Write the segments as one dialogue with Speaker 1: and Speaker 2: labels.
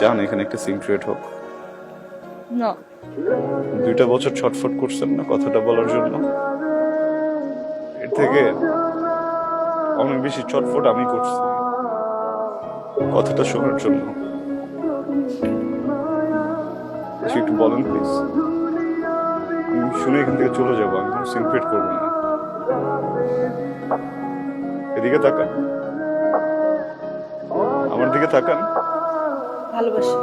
Speaker 1: চান এখানে একটা সিন ক্রিয়েট হোক?
Speaker 2: না
Speaker 1: 2টা বছর ছটফট করছেন না কথাটা বলার জন্য? এর থেকে অনেক বেশি ছটফট আমি করছি কথাটা শোনার জন্য। একটু বলেন প্লিজ, আমি শুনে এখান থেকে চলে যাবো, আমি কোনো সিন ক্রিয়েট করবো না। এদিকে তাকান, আমার দিকে তাকান।
Speaker 2: ভালোবাসি।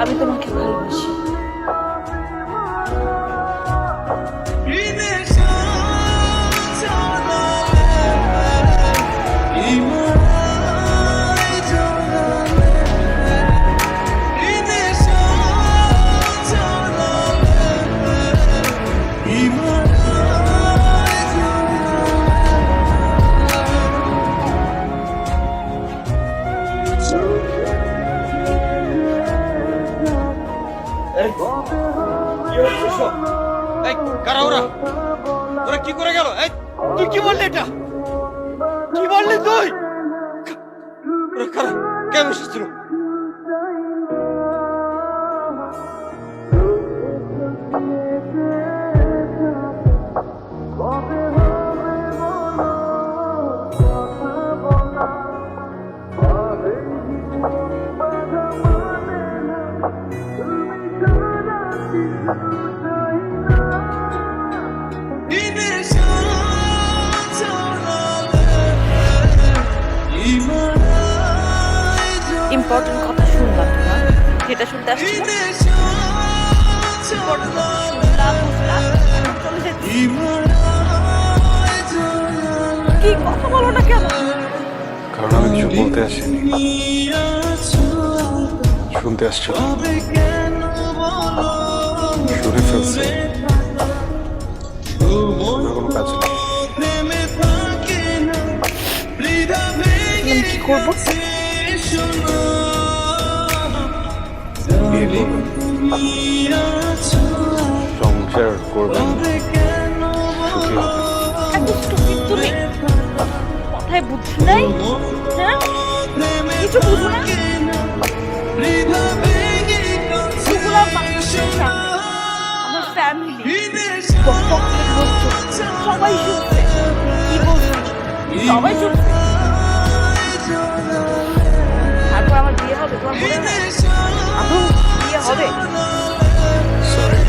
Speaker 2: আমি তোমাকে ভালোবাসি।
Speaker 3: কারা ওরা? ওরা কি করে গেল? তুই কি বললি? এটা কি বললি তুই? ওরা কারা? কেন এসেছিল?
Speaker 2: ইম্পর্টেন্ট কথা শুনলাম না, যেটা শুনতে আসছি না। Important কথা শুনলাম, বুঝলাম, এখন চলে যাচ্ছি। কি কথা বলো না কেন?
Speaker 1: কারণ আমি কিছু বলতে আসিনি, শুনতে আসছি। শুনে ফেলছে, কোনো কাজ নেই।
Speaker 2: আমি কি করবো?
Speaker 1: বিয়ে করবেন, সংসার করবেন, সুখী হবেন।
Speaker 2: এত stupid তুমি, কথায় বুদ্ধি নাই, হ্যাঁ? কিছু বুঝো না? এগুলো মানুষের সামনে, আমার ফ্যামিলি, বকবকের লোকজন, সবাই শুনছে। কি বলছো? সবাই শুনছে। তারপর আমার বিয়ে হবে, তোমার মনে হয় আদৌ বিয়ে হবে?
Speaker 1: সরি।